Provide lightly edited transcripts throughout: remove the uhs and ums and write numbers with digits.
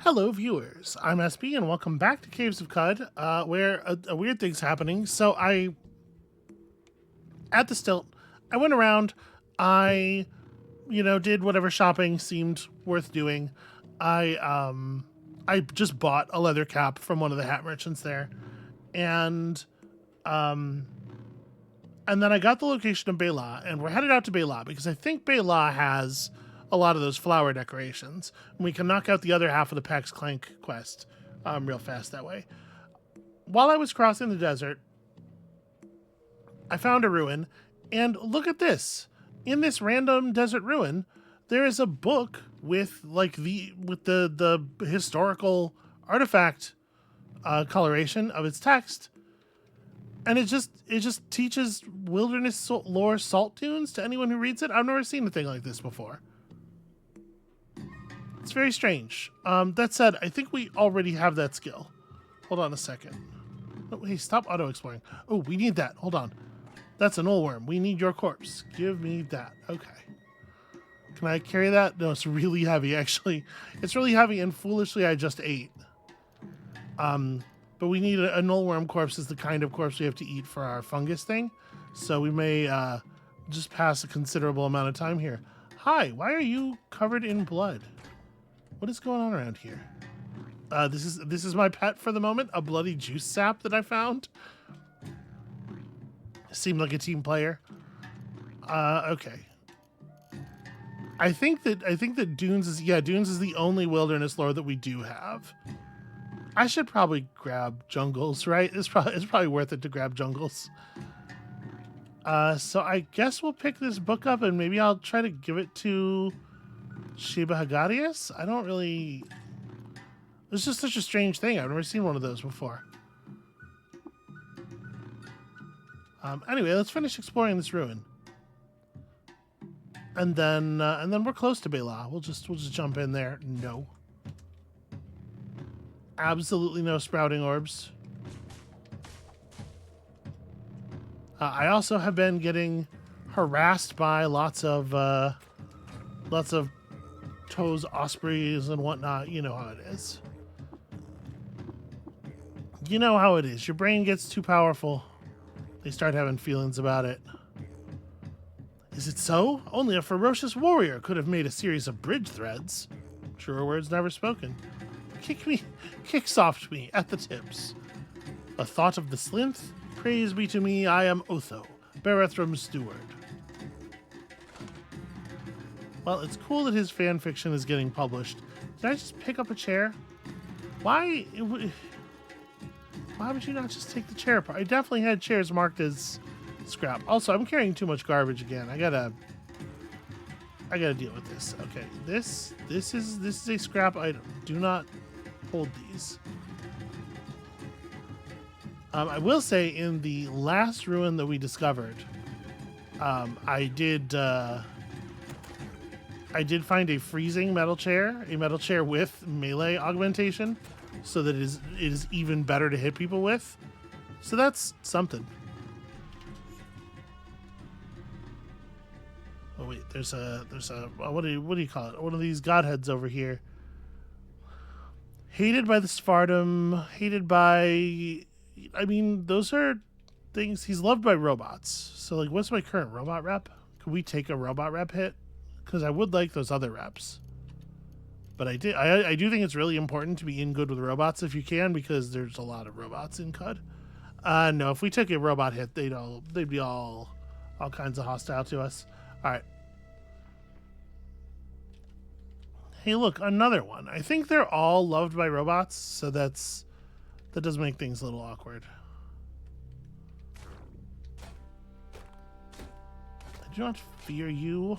Hello, viewers. I'm SB, and welcome back to Caves of Cud, where a weird thing's happening. So at the stilt, I went around, I, did whatever shopping seemed worth doing. I, I just bought a leather cap from one of the hat merchants there, and, um, and then I got the location of Bela, and we're headed out to Bela because I think Bela has a lot of those flower decorations. And we can knock out the other half of the Klanq quest real fast that way. While I was crossing the desert, I found a ruin, and look at this. In this random desert ruin, there is a book with the historical artifact coloration of its text, and it just teaches wilderness lore salt tunes to anyone who reads it. I've never seen a thing like this before. It's very strange. That said, I think we already have that skill. Hold on a second. Oh, hey, stop auto-exploring. Oh, we need that. Hold on. That's an old worm. We need your corpse. Give me that. Okay. Can I carry that? No, it's really heavy, actually. It's really heavy, and foolishly, I just ate. But we need a null worm corpse is the kind of corpse we have to eat for our fungus thing. So we may just pass a considerable amount of time here. Hi, why are you covered in blood? What is going on around here? This is my pet for the moment, a bloody juice sap that I found. Seemed like a team player. Okay. I think that Dunes is the only wilderness lore that we do have. I should probably grab jungles, right? It's probably worth it to grab jungles. So I guess we'll pick this book up and maybe I'll try to give it to Sheba Hagarius? I don't really... It's just such a strange thing. I've never seen one of those before. Anyway, let's finish exploring this ruin. And then we're close to Bela. We'll just jump in there. No. Absolutely no sprouting orbs. I also have been getting harassed by lots of toes, ospreys, and whatnot. You know how it is. You know how it is. Your brain gets too powerful. They start having feelings about it. Is it so? Only a ferocious warrior could have made a series of bridge threads. Truer words never spoken. Kick soft me at the tips. A thought of the slinth? Praise be to me, I am Otho, Berethram's steward. Well, it's cool that his fan fiction is getting published. Did I just pick up a chair? Why would you not just take the chair apart? I definitely had chairs marked as scrap. Also, I'm carrying too much garbage again. I gotta deal with this. Okay, this is a scrap item. Do not hold these. I will say in the last ruin that we discovered, I did find a freezing metal chair with melee augmentation, so that it is even better to hit people with. So that's something. Oh wait, there's a what do you call it? One of these godheads over here. Hated by the Spartum, hated by... I mean, those are things... He's loved by robots. So, like, what's my current robot rep? Could we take a robot rep hit? Because I would like those other reps. But I do think it's really important to be in good with robots if you can, because there's a lot of robots in CUD. No, if we took a robot hit, they'd be all kinds of hostile to us. All right. Hey, look, another one. I think they're all loved by robots, so that does make things a little awkward. I do not fear you,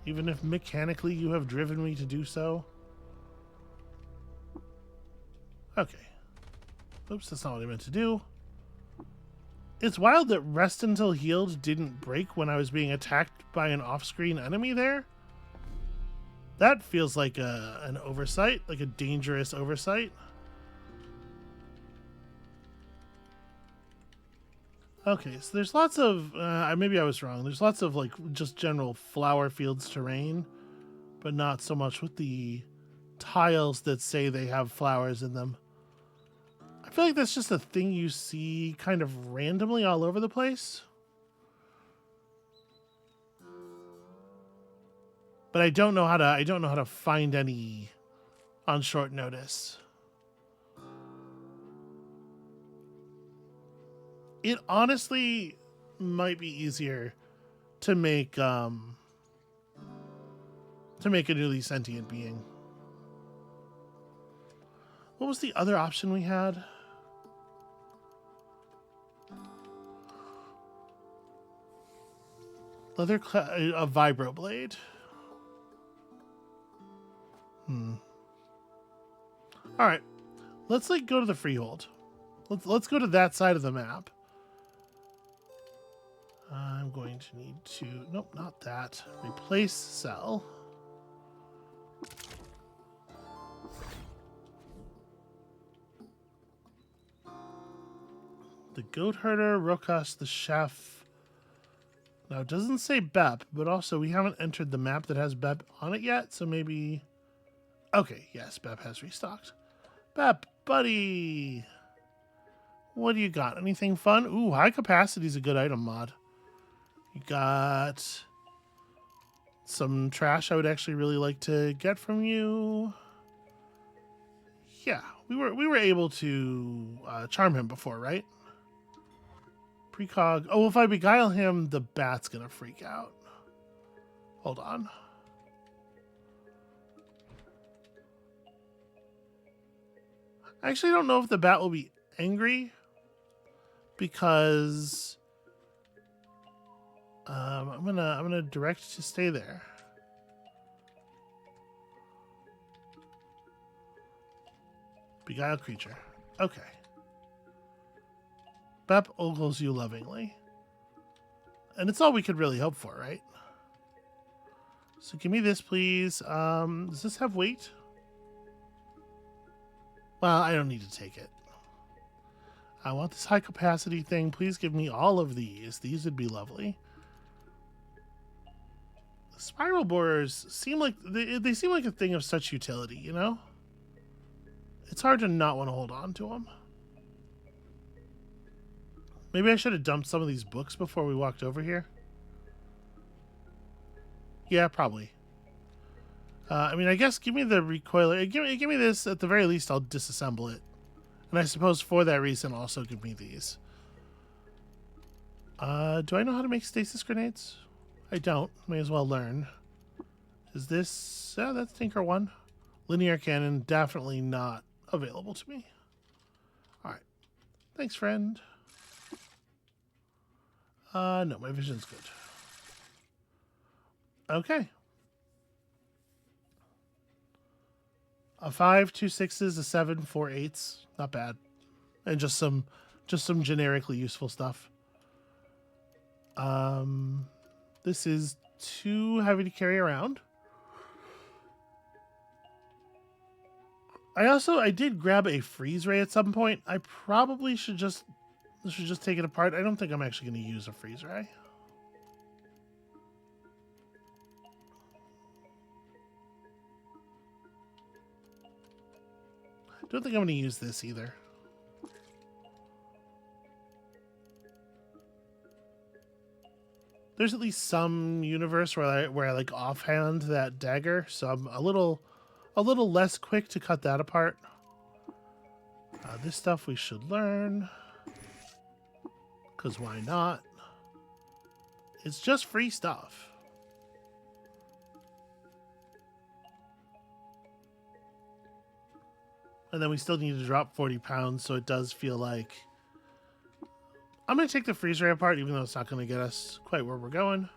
even if mechanically you have driven me to do so. Okay. Oops, that's not what I meant to do. It's wild that rest until healed didn't break when I was being attacked by an off-screen enemy there. That feels like an oversight, like a dangerous oversight. Okay, so there's lots of, maybe I was wrong. There's lots of like just general flower fields terrain. but not so much with the tiles that say they have flowers in them. I feel like that's just a thing you see kind of randomly all over the place. But I don't know how to find any on short notice. It honestly might be easier to make a newly sentient being. What was the other option we had? A vibroblade. All right, let's like go to the freehold. Let's go to that side of the map. I'm going to need to... Nope, not that. Replace cell. The goat herder, Rokas, the chef. Now, it doesn't say Bep, but also we haven't entered the map that has Bep on it yet, so maybe... Okay, yes, Bep has restocked. Bep, buddy! What do you got? Anything fun? Ooh, high capacity is a good item mod. You got some trash I would actually really like to get from you. Yeah, we were able to charm him before, right? Precog. Oh, if I beguile him, the bat's gonna freak out. Hold on. I actually don't know if the bat will be angry because I'm gonna direct to stay there. Beguile creature. Okay. Bep ogles you lovingly. And it's all we could really hope for, right? So give me this, please. Does this have weight? Well, I don't need to take it. I want this high capacity thing. Please give me all of these. These would be lovely. The spiral borers seem like they seem like a thing of such utility, you know? It's hard to not want to hold on to them. Maybe I should have dumped some of these books before we walked over here. Yeah, probably. I mean, I guess give me the recoiler. Give me this. At the very least, I'll disassemble it. And I suppose for that reason, also give me these. Do I know how to make stasis grenades? I don't. May as well learn. Is this... Yeah, that's Tinker 1. Linear cannon, definitely not available to me. Alright. Thanks, friend. No, my vision's good. Okay. A 5, 2 6s, a 7, 4 8s. Not bad. And just some generically useful stuff. This is too heavy to carry around. I did grab a freeze ray at some point. I probably should just take it apart. I don't think I'm actually going to use a freeze ray. Don't think I'm going to use this either. There's at least some universe where I like offhand that dagger, so I'm a little less quick to cut that apart. This stuff we should learn, because why not? It's just free stuff. And then we still need to drop 40 pounds, so it does feel like... I'm going to take the freeze ray apart, even though it's not going to get us quite where we're going.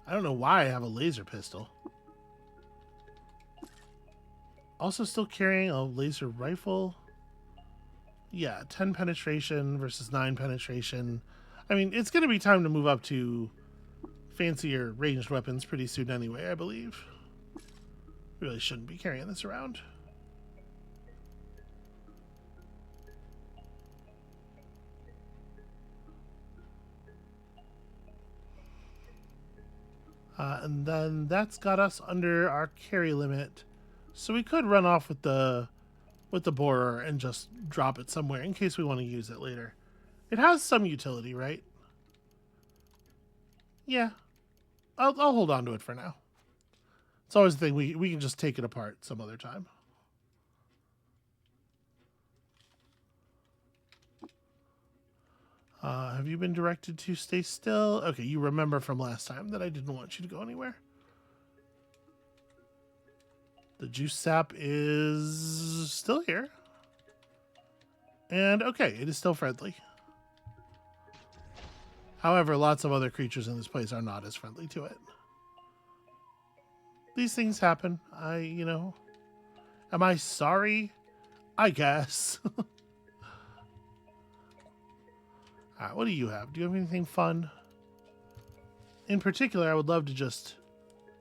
I don't know why I have a laser pistol. Also still carrying a laser rifle. Yeah, 10 penetration versus 9 penetration. I mean, it's going to be time to move up to fancier ranged weapons pretty soon anyway, I believe. Really shouldn't be carrying this around. And then that's got us under our carry limit. So we could run off with the borer and just drop it somewhere in case we want to use it later. It has some utility, right? Yeah. I'll hold on to it for now. It's always the thing, we can just take it apart some other time. Have you been directed to stay still? Okay, you remember from last time that I didn't want you to go anywhere. The juice sap is still here. And okay, it is still friendly. However, lots of other creatures in this place are not as friendly to it. These things happen. Am I sorry? I guess. Alright, what do you have? Do you have anything fun? In particular, I would love to just...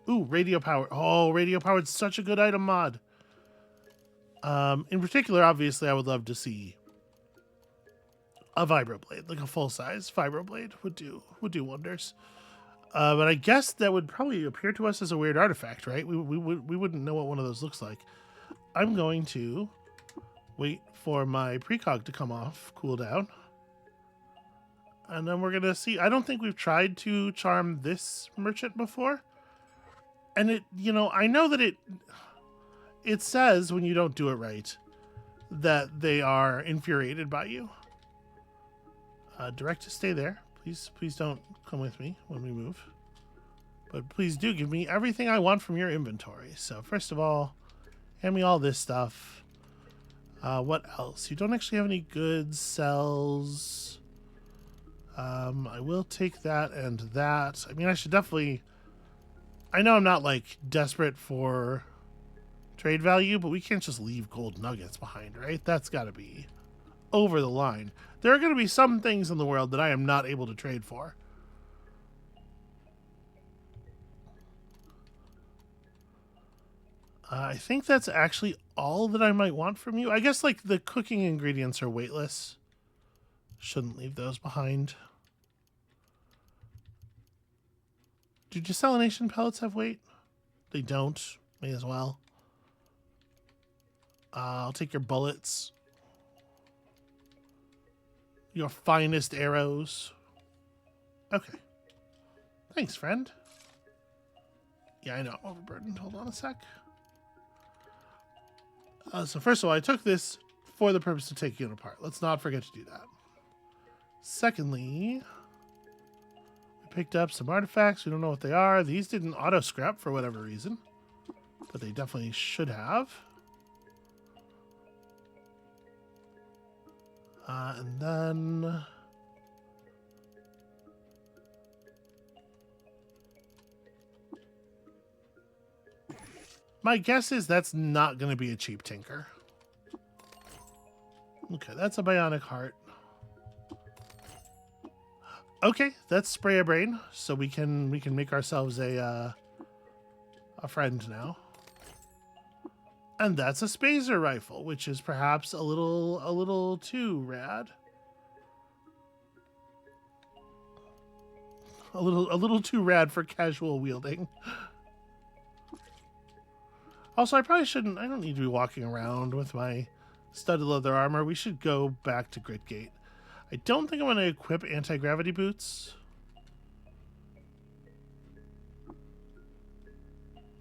Ooh, radio power. Oh, radio powered such a good item mod. In particular, obviously, I would love to see a vibroblade, like a full-size vibroblade would do wonders. But I guess that would probably appear to us as a weird artifact, right? We wouldn't know what one of those looks like. I'm going to wait for my precog to come off, cool down. And then we're going to see. I don't think we've tried to charm this merchant before. And I know that it says when you don't do it right that they are infuriated by you. Direct to stay there. Please don't come with me when we move. But please do give me everything I want from your inventory. So first of all, hand me all this stuff. What else? You don't actually have any goods, cells. I will take that and that. I mean, I should definitely... I know I'm not, like, desperate for trade value, but we can't just leave gold nuggets behind, right? That's got to be over the line. There are going to be some things in the world that I am not able to trade for. I think that's actually all that I might want from you. I guess, like, the cooking ingredients are weightless. Shouldn't leave those behind. Do desalination pellets have weight? They don't. May as well. I'll take your bullets. Your finest arrows. Okay. Thanks, friend. Yeah, I know I'm overburdened. Hold on a sec. So first of all, I took this for the purpose of taking it apart. Let's not forget to do that. Secondly... picked up some artifacts. We don't know what they are. These didn't auto scrap for whatever reason, but they definitely should have. And then my guess is that's not going to be a cheap tinker. Okay, that's a bionic heart. Okay, that's spray a brain, so we can make ourselves a friend now. And that's a spazer rifle, which is perhaps a little too rad. A little too rad for casual wielding. Also, I don't need to be walking around with my studded leather armor. We should go back to Gritgate. I don't think I'm going to equip anti-gravity boots.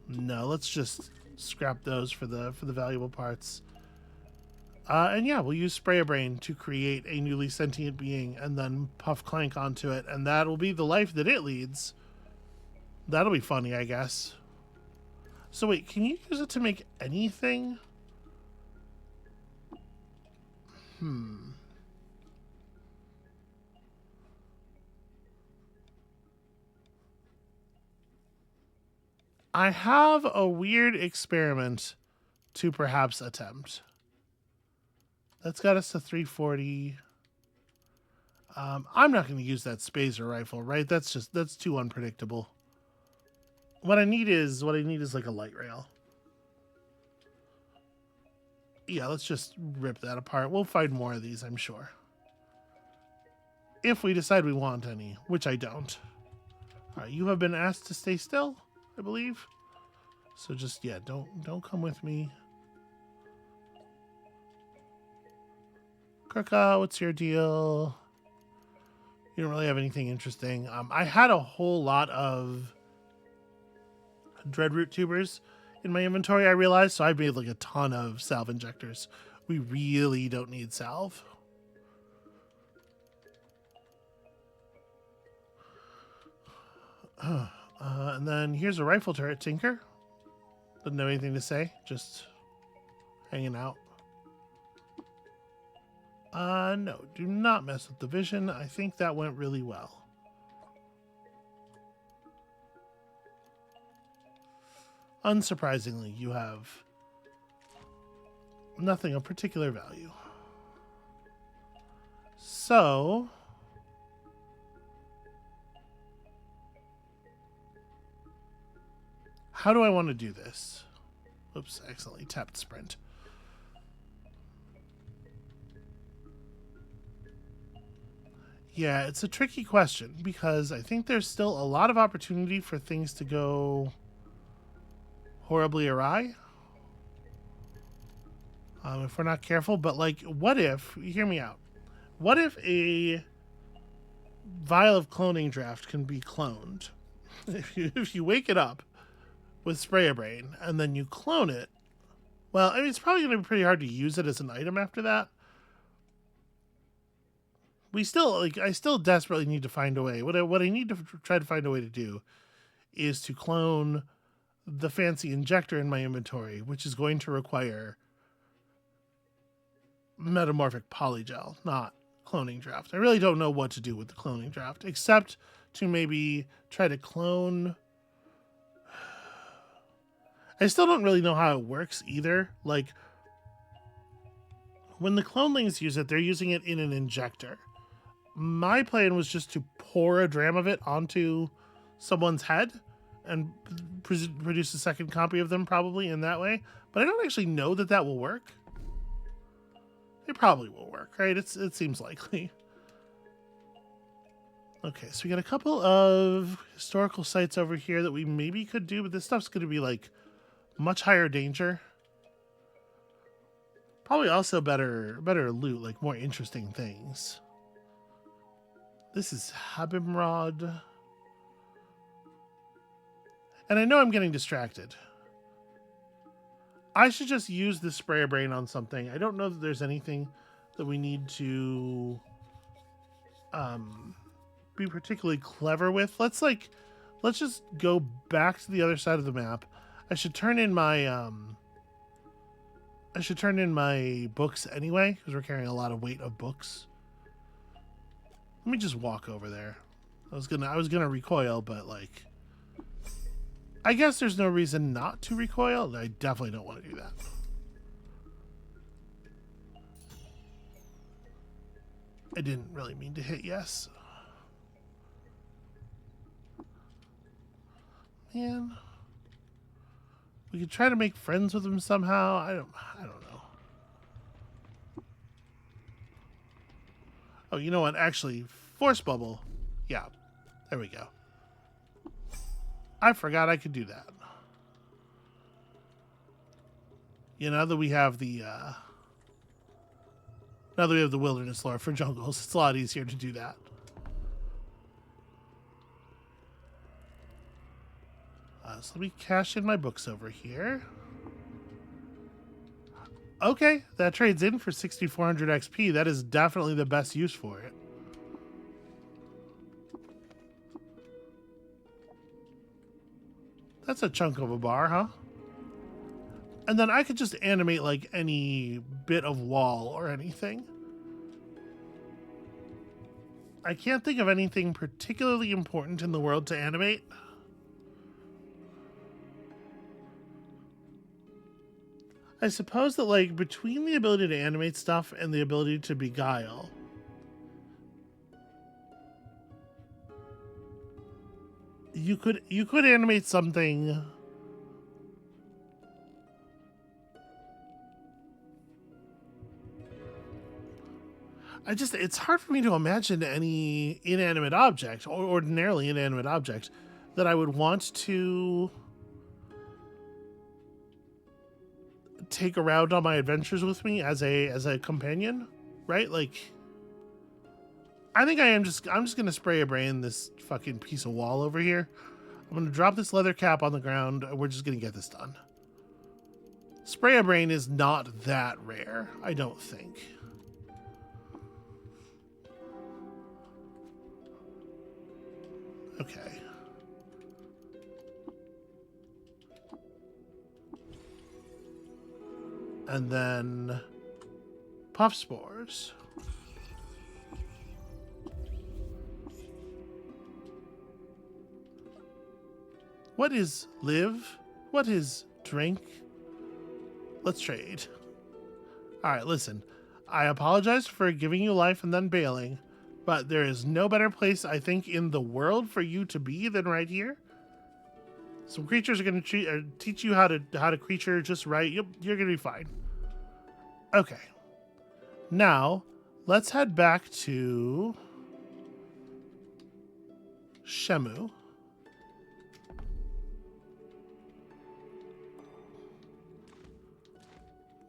No, let's just scrap those for the valuable parts. And yeah, we'll use Spray a Brain to create a newly sentient being and then puff Klanq onto it, and that'll be the life that it leads. That'll be funny, I guess. So wait, can you use it to make anything? I have a weird experiment to perhaps attempt. That's got us to 340. I'm not going to use that spazer rifle, right? That's too unpredictable. What I need is like a light rail. Yeah, let's just rip that apart. We'll find more of these, I'm sure. If we decide we want any, which I don't. You have been asked to stay still, I believe. So just, yeah, don't come with me. Kirka, what's your deal? You don't really have anything interesting. I had a whole lot of dreadroot tubers in my inventory, I realized, so I made like a ton of salve injectors. We really don't need salve. And then here's a rifle turret tinker. Doesn't have anything to say, just hanging out. No, do not mess with the vision. I think that went really well. Unsurprisingly, you have nothing of particular value. So, how do I want to do this? Oops, I accidentally tapped sprint. Yeah, it's a tricky question because I think there's still a lot of opportunity for things to go horribly awry. If we're not careful, but like, what if, hear me out, what if a vial of cloning draft can be cloned? If you wake it up with Sprayer Brain and then you clone it, well, I mean, it's probably going to be pretty hard to use it as an item after that. I still desperately need to find a way. What I need to try to find a way to do is to clone the fancy injector in my inventory, which is going to require metamorphic polygel, not cloning draft. I really don't know what to do with the cloning draft, except to maybe try to clone. I still don't really know how it works either. Like, when the clonelings use it, they're using it in an injector. My plan was just to pour a dram of it onto someone's head and produce a second copy of them probably in that way. But I don't actually know that that will work. It probably will work, right? It seems likely. Okay, so we got a couple of historical sites over here that we maybe could do, but this stuff's going to be like much higher danger. Probably also better loot, like more interesting things. This is Habimrod. And I know I'm getting distracted. I should just use the sprayer brain on something. I don't know that there's anything that we need to be particularly clever with. Let's just go back to the other side of the map. I should turn in my books anyway, because we're carrying a lot of weight of books. Let me just walk over there. I was gonna recoil, but like, I guess there's no reason not to recoil. I definitely don't want to do that. I didn't really mean to hit yes. Man, we could try to make friends with him somehow. I don't know. Oh, you know what? Actually, force bubble. Yeah, there we go. I forgot I could do that. You know, now that we have the wilderness lore for jungles, it's a lot easier to do that. So let me cash in my books over here. Okay, that trades in for 6,400 XP. That is definitely the best use for it. That's a chunk of a bar, huh? And then I could just animate like any bit of wall or anything. I can't think of anything particularly important in the world to animate. I suppose that like between the ability to animate stuff and the ability to beguile, you could animate something. It's hard for me to imagine any inanimate object or ordinarily inanimate object that I would want to take around on my adventures with me as a companion, right? Like, I think I'm just gonna spray a brain this fucking piece of wall over here. I'm gonna drop this leather cap on the ground. We're just gonna get this done. Spray a brain is not that rare, I don't think. Okay. And then puff spores. What is live? What is drink? Let's trade. All right, listen. I apologize for giving you life and then bailing, but there is no better place, I think, in the world for you to be than right here. Some creatures are going to teach you how to creature just right. You're going to be fine. Okay. Now, let's head back to Shemu.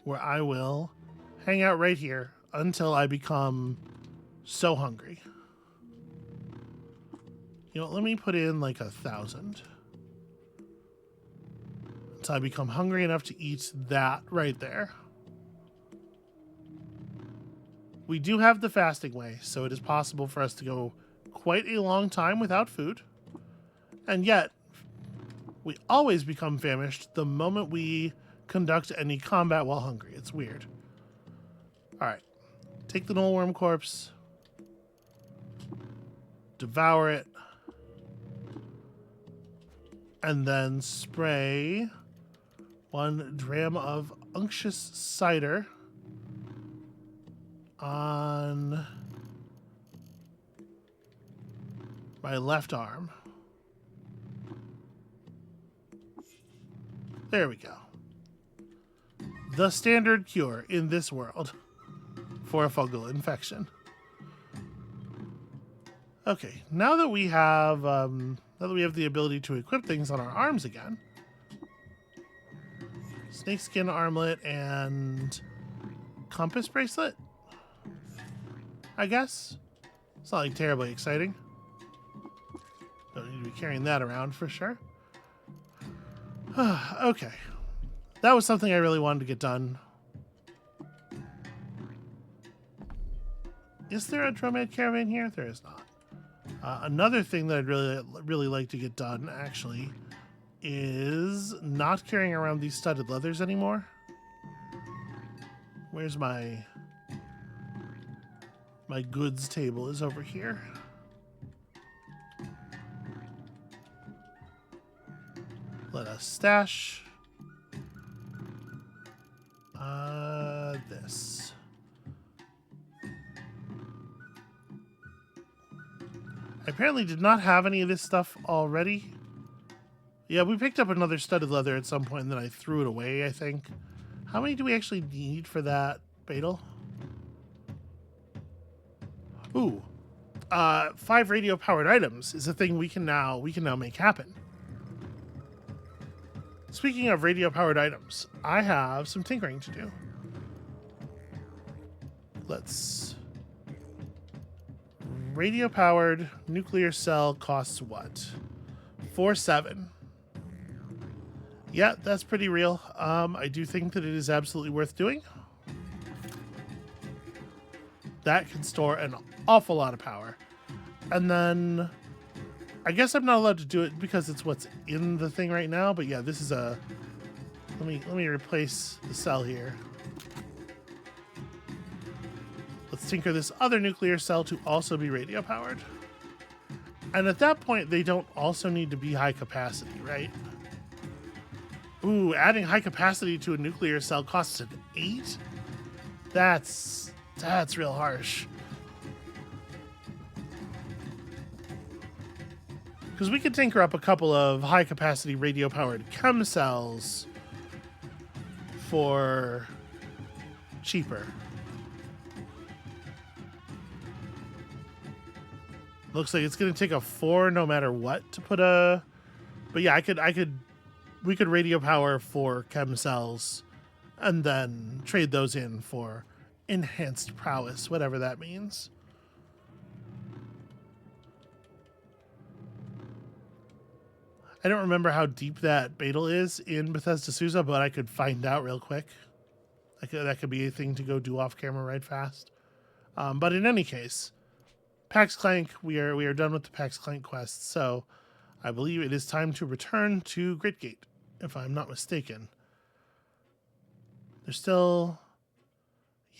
Where I will hang out right here until I become so hungry. You know, let me put in like 1,000. Until I become hungry enough to eat that right there. We do have the fasting way, so it is possible for us to go quite a long time without food. And yet, we always become famished the moment we conduct any combat while hungry. It's weird. Alright. Take the null worm corpse. Devour it. And then spray 1 dram of unctuous cider on my left arm. There we go. The standard cure in this world for a fungal infection. Okay, now that we have the ability to equip things on our arms again, snakeskin armlet and compass bracelet, I guess. It's not like terribly exciting. Don't need to be carrying that around for sure. Okay. That was something I really wanted to get done. Is there a Dromad caravan here? There is not. Another thing that I'd really like to get done, actually, is not carrying around these studded leathers anymore. Where's my goods table? Is over here. Let us stash this. I apparently did not have any of this stuff already. Yeah, we picked up another studded leather at some point and then I threw it away, I think. How many do we actually need for that, Beetle? Ooh. 5 radio powered items is a thing we can now make happen. Speaking of radio powered items, I have some tinkering to do. Let's... Radio powered nuclear cell costs what? 4.7. Yeah, that's pretty real. I do think that it is absolutely worth doing. That can store an awful lot of power. And then I guess I'm not allowed to do it because it's what's in the thing right now, but yeah, this is a... Let me replace the cell here. Let's tinker this other nuclear cell to also be radio powered. And at that point, they don't also need to be high capacity, right? Ooh, adding high capacity to a nuclear cell costs an 8? That's real harsh. Because we could tinker up a couple of high capacity radio powered chem cells for cheaper. Looks like it's going to take a 4 no matter what to put a But yeah, we could radio power 4 chem cells and then trade those in for enhanced prowess, whatever that means. I don't remember how deep that Beetle is in Bethesda Sousa, but I could find out real quick. That could be a thing to go do off camera right fast. But in any case, PAX Klanq, we are done with the PAX Klanq quest, so I believe it is time to return to Gritgate, if I'm not mistaken. There's still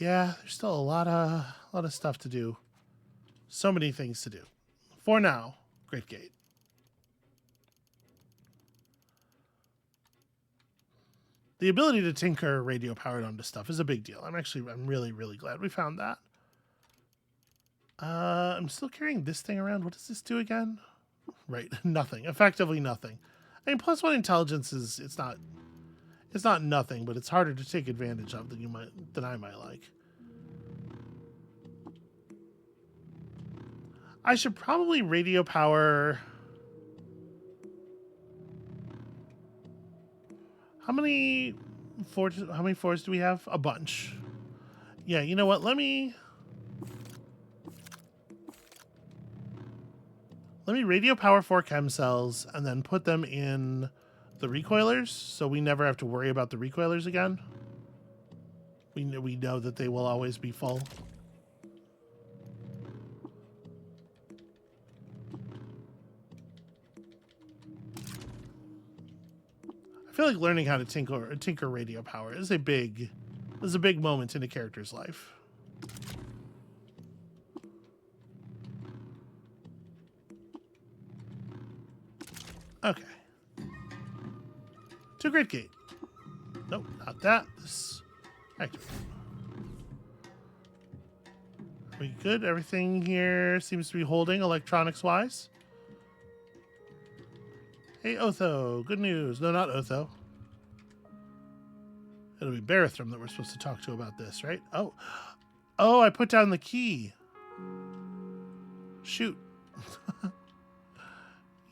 a lot of stuff to do. So many things to do. For now, Gritgate. The ability to tinker radio powered onto stuff is a big deal. I'm really, really glad we found that. I'm still carrying this thing around. What does this do again? Right, nothing. Effectively nothing. I mean, +1 intelligence it's not nothing, but it's harder to take advantage of than I might like. I should probably radio power. How many fours do we have? A bunch. Yeah, you know what? Let me radio power 4 chem cells and then put them in the recoilers, so we never have to worry about the recoilers again. We know that they will always be full. I feel like learning how to tinker radio power is a big moment in a character's life. Okay. To Gritgate. Nope, not that. This activate. Are we good? Everything here seems to be holding electronics-wise. Hey, Otho. Good news. No, not Otho. It'll be Barathrum that we're supposed to talk to about this, right? Oh. Oh, I put down the key. Shoot.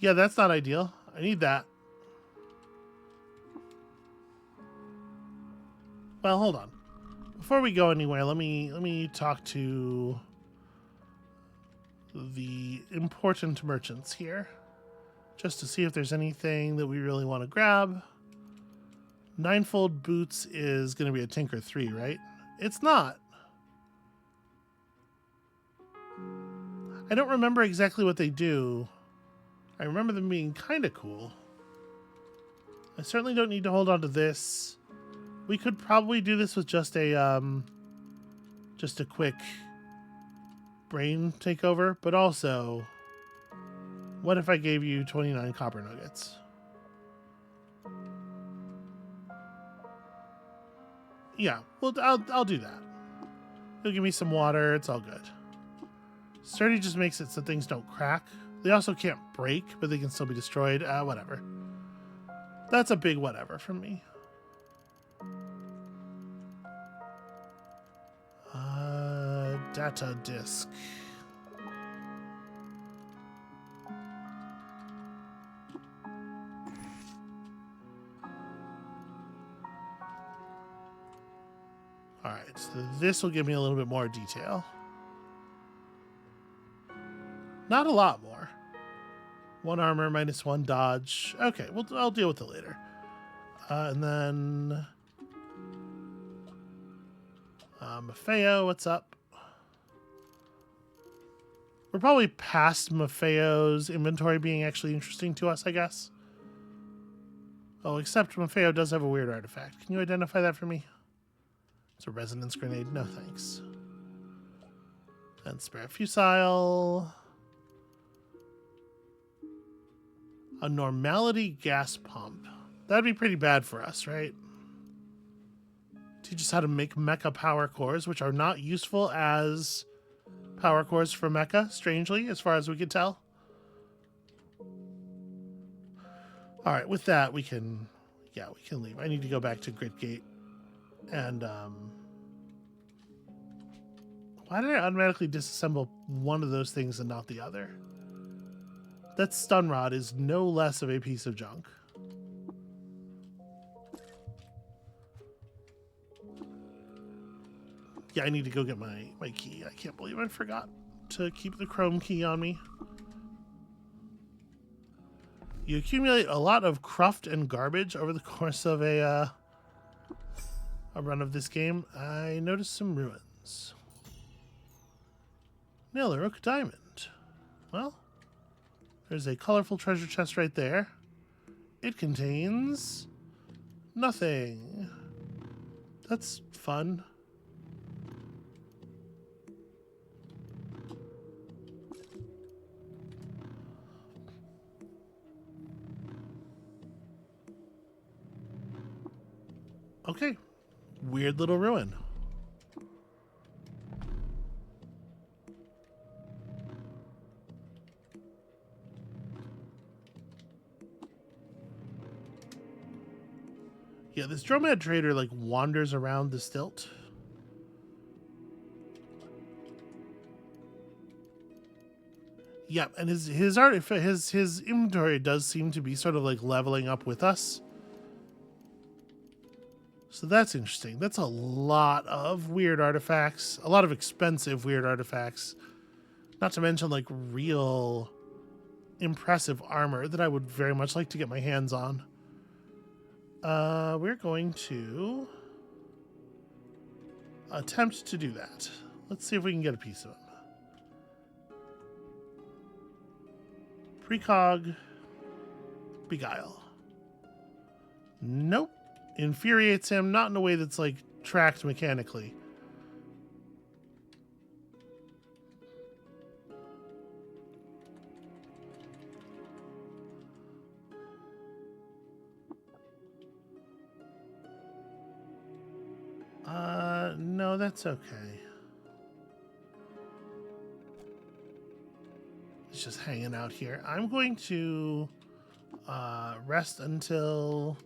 Yeah, that's not ideal. I need that. Well, hold on. Before we go anywhere, let me talk to the important merchants here, just to see if there's anything that we really want to grab. Ninefold boots is going to be a Tinker 3, right? It's not. I don't remember exactly what they do. I remember them being kind of cool. I certainly don't need to hold on to this. We could probably do this with just a quick brain takeover, but also, what if I gave you 29 copper nuggets? Yeah, well, I'll do that. He'll give me some water. It's all good. Sturdy just makes it so things don't crack. They also can't break, but they can still be destroyed. Whatever. That's a big whatever from me. Data disk. All right, so this will give me a little bit more detail. Not a lot more. 1 armor, -1 dodge. Okay, well, I'll deal with it later. And then Maffeo, what's up? We're probably past Maffeo's inventory being actually interesting to us, I guess. Oh, except Maffeo does have a weird artifact. Can you identify that for me? It's a resonance grenade. No, thanks. And spare fusile. A normality gas pump. That'd be pretty bad for us, right? Teach us how to make mecha power cores, which are not useful as power cores for mecha, strangely, as far as we could tell. All right, with that, we can leave. I need to go back to Gritgate. And, why did I automatically disassemble one of those things and not the other? That stun rod is no less of a piece of junk. Yeah, I need to go get my key. I can't believe I forgot to keep the chrome key on me. You accumulate a lot of cruft and garbage over the course of a run of this game. I noticed some ruins. Nail Rook Diamond. Well, there's a colorful treasure chest right there. It contains nothing. That's fun. Okay. Weird little ruin. Yeah, this dromad trader like wanders around the stilt. Yep, and his inventory does seem to be sort of like leveling up with us. So that's interesting. That's a lot of weird artifacts, a lot of expensive weird artifacts. Not to mention like real impressive armor that I would very much like to get my hands on. We're going to attempt to do that. Let's see if we can get a piece of him. Precog, Beguile. Nope. Infuriates him, not in a way that's like tracked mechanically. No, that's okay. It's just hanging out here. I'm going to rest until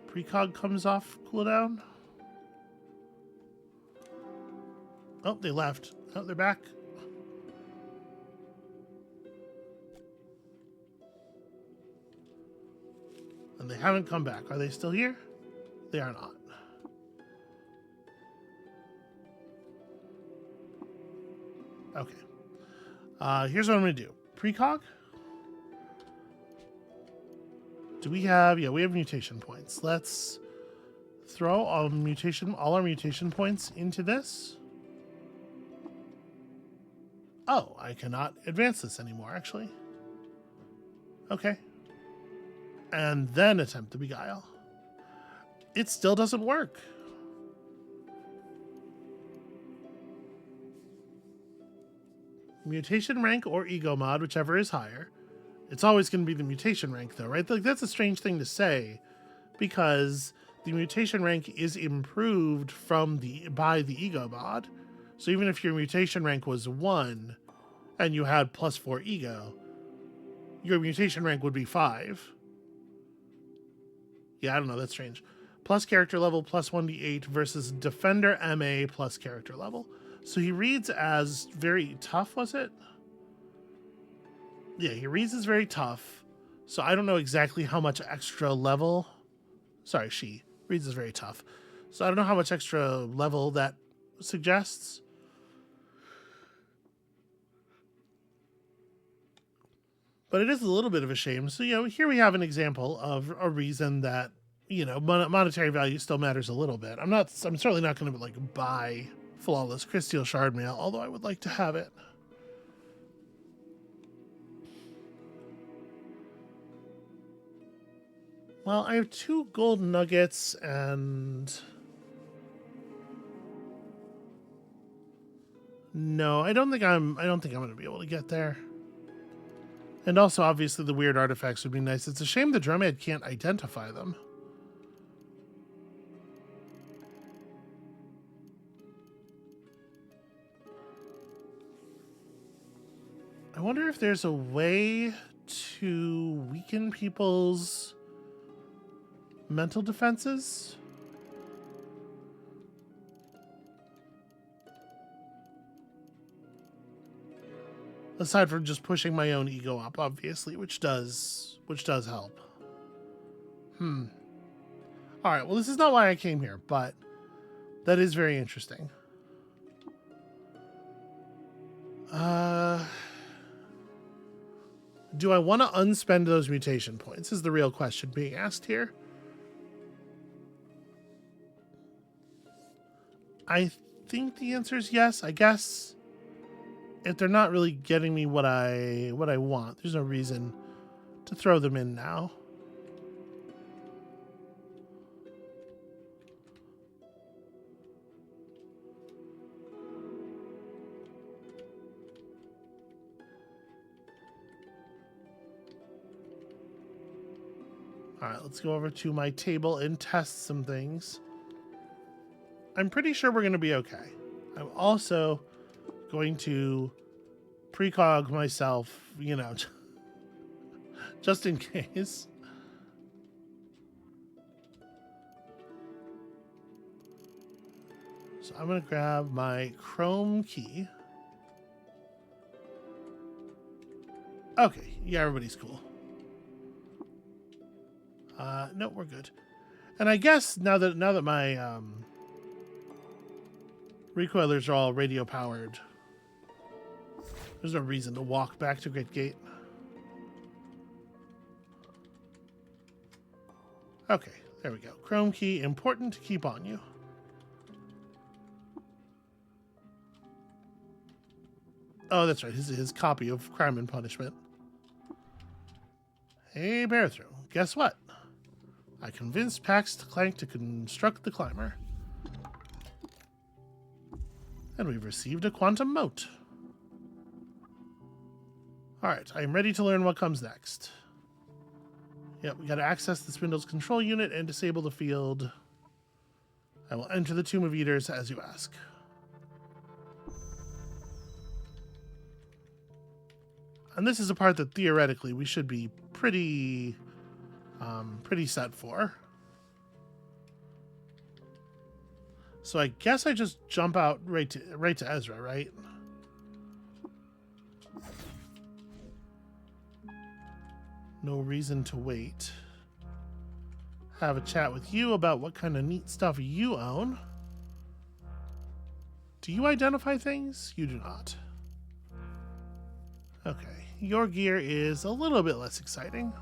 Precog comes off cooldown. Oh, they left. Oh, they're back. And they haven't come back. Are they still here? They are not. Okay. Here's what I'm going to do. Precog? Do we have... Yeah, we have mutation points. Let's throw all our mutation points into this. Oh, I cannot advance this anymore, actually. Okay. And then attempt the Beguile. It still doesn't work. Mutation rank or ego mod, whichever is higher. It's always going to be the mutation rank, though, right? Like, that's a strange thing to say, because the mutation rank is improved by the ego mod. So even if your mutation rank was 1 and you had +4 ego, your mutation rank would be 5. Yeah, I don't know. That's strange. Plus character level, plus 1d8 versus defender MA plus character level. So he reads as very tough, was it? Yeah, he reads as very tough. So I don't know exactly how much extra level... Sorry, she reads as very tough. So I don't know how much extra level that suggests. But it is a little bit of a shame. So, here we have an example of a reason that, monetary value still matters a little bit. I'm certainly not going to, like, buy Flawless Crysteel Shard Mail, although I would like to have it. Well, I have 2 gold nuggets and... No, I don't think I'm going to be able to get there. And also, obviously, the weird artifacts would be nice. It's a shame the Dromad can't identify them. I wonder if there's a way to weaken people's mental defenses. Aside from just pushing my own ego up, obviously, which does help. All right, well, this is not why I came here, but that is very interesting. Do I want to unspend those mutation points is the real question being asked here. I think the answer is yes, I guess. If they're not really getting me what I want, there's no reason to throw them in now. All right, let's go over to my table and test some things. I'm pretty sure we're going to be okay. I'm also going to precog myself, you know, just in case. So I'm going to grab my chrome key. Okay, yeah, everybody's cool. No, we're good. And I guess now that my recoilers are all radio powered, there's no reason to walk back to Great Gate. Okay, there we go. Chrome key, important to keep on you. Oh, that's right. His copy of Crime and Punishment. Hey, Bearthrough. Guess what? I convinced Klanq to construct the climber. And we've received a quantum mote. Alright, I am ready to learn what comes next. Yep, we gotta access the Spindle's control unit and disable the field. I will enter the Tomb of Eaters as you ask. And this is a part that theoretically we should be pretty set for. So I guess I just jump out right to Ezra, right? No reason to wait. Have a chat with you about what kind of neat stuff you own. Do you identify things? You do not. Okay, your gear is a little bit less exciting.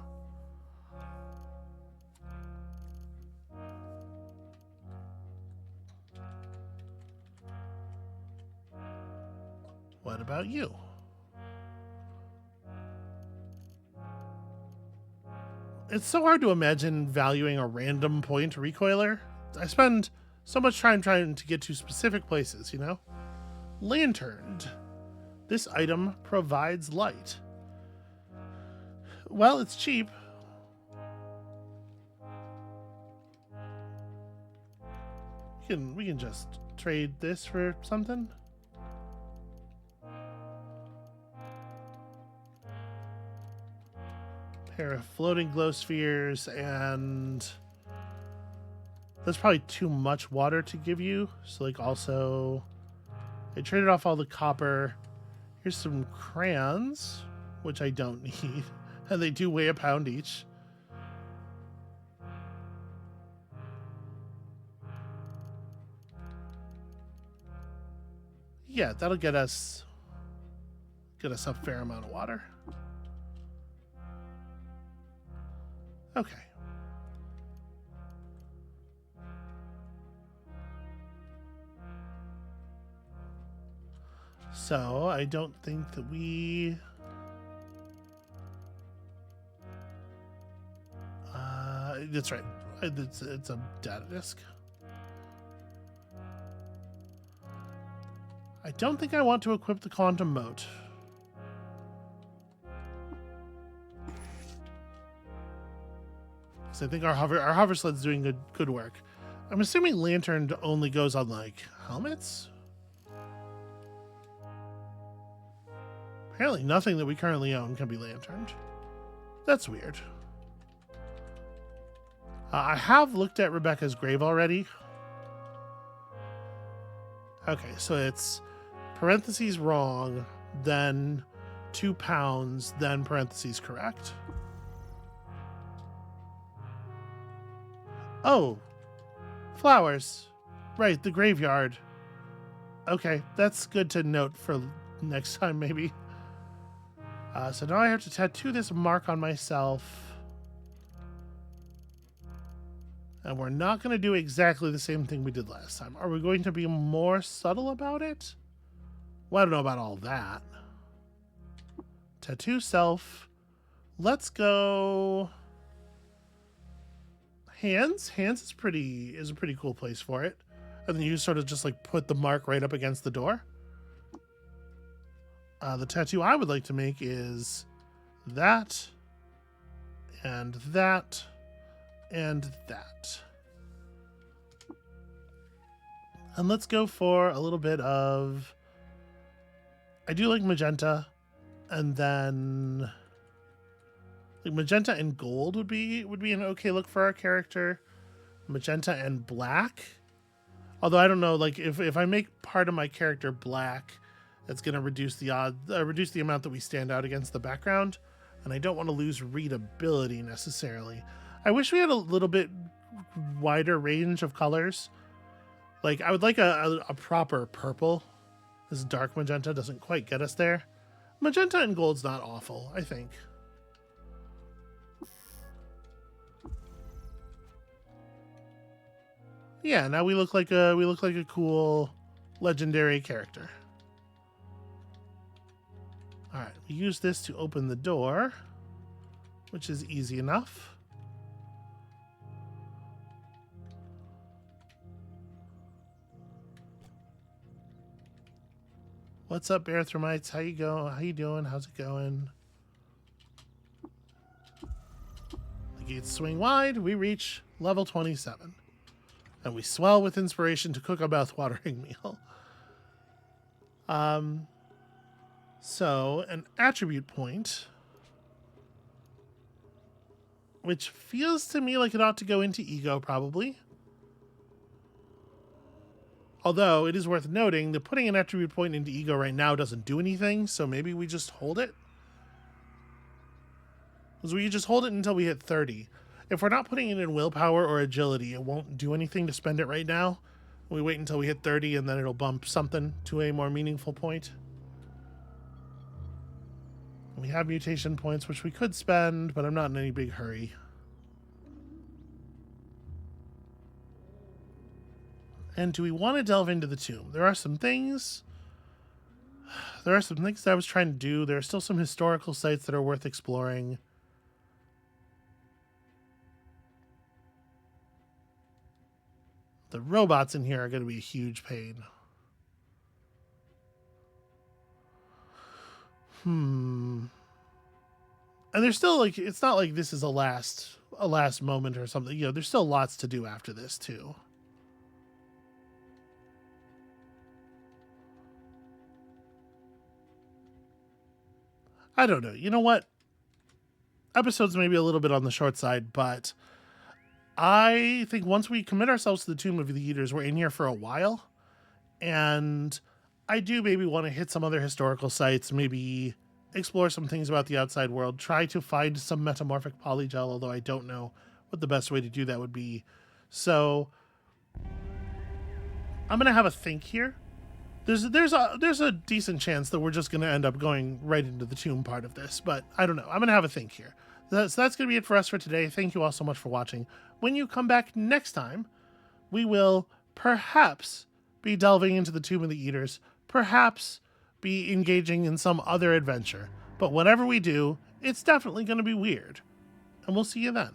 What about you? It's so hard to imagine valuing a random point recoiler. I spend so much time trying to get to specific places, you know? Lanterned. This item provides light. Well, it's cheap. We can just trade this for something. Pair of floating glow spheres, and that's probably too much water to give you. So like also I traded off all the copper. Here's some crayons, which I don't need, and they do weigh a pound each. Yeah, that'll get us a fair amount of water. Okay. So I don't think that we that's right. It's a data disk. I don't think I want to equip the quantum mote. So I think our hover sled's doing good work. I'm assuming lantern only goes on like helmets. Apparently nothing that we currently own can be lanterned. That's weird. I have looked at Rebecca's grave already. Okay, so it's parentheses wrong, then £2, then parentheses correct. Oh, flowers. Right, the graveyard. Okay, that's good to note for next time, maybe. So now I have to tattoo this mark on myself. And we're not going to do exactly the same thing we did last time. Are we going to be more subtle about it? Well, I don't know about all that. Tattoo self. Let's go... Hands. Hands is a pretty cool place for it. And then you sort of just like put the mark right up against the door. The tattoo I would like to make is that, and that, and that. And let's go for a little bit of... I do like magenta, and then... like magenta and gold would be an okay look for our character. Magenta and black. Although I don't know, like if I make part of my character black, that's going to reduce the amount that we stand out against the background, and I don't want to lose readability necessarily. I wish we had a little bit wider range of colors. Like I would like a proper purple. This dark magenta doesn't quite get us there. Magenta and gold's not awful, I think. Yeah, now we look like a cool legendary character. All right, we use this to open the door, which is easy enough. What's up, Bearthromites? How you doing? How's it going? The gates swing wide. We reach level 27. And we swell with inspiration to cook a mouth-watering meal. So, an attribute point, which feels to me like it ought to go into ego, probably. Although, it is worth noting that putting an attribute point into ego right now doesn't do anything, so maybe we just hold it. Because we just hold it until we hit 30. If we're not putting it in willpower or agility, it won't do anything to spend it right now. We wait until we hit 30 and then it'll bump something to a more meaningful point. We have mutation points, which we could spend, but I'm not in any big hurry. And do we want to delve into the tomb? There are some things that I was trying to do. There are still some historical sites that are worth exploring. The robots in here are going to be a huge pain. And there's still, like, it's not like this is a last moment or something. You know, there's still lots to do after this too. I don't know. You know what? Episodes may be a little bit on the short side, but I think once we commit ourselves to the Tomb of the Eaters, we're in here for a while. And I do maybe want to hit some other historical sites, maybe explore some things about the outside world, try to find some metamorphic polygel, although I don't know what the best way to do that would be. So I'm going to have a think here. There's a decent chance that we're just going to end up going right into the tomb part of this, but I don't know. I'm going to have a think here. So that's going to be it for us for today. Thank you all so much for watching. When you come back next time, we will perhaps be delving into the Tomb of the Eaters, perhaps be engaging in some other adventure. But whatever we do, it's definitely going to be weird. And we'll see you then.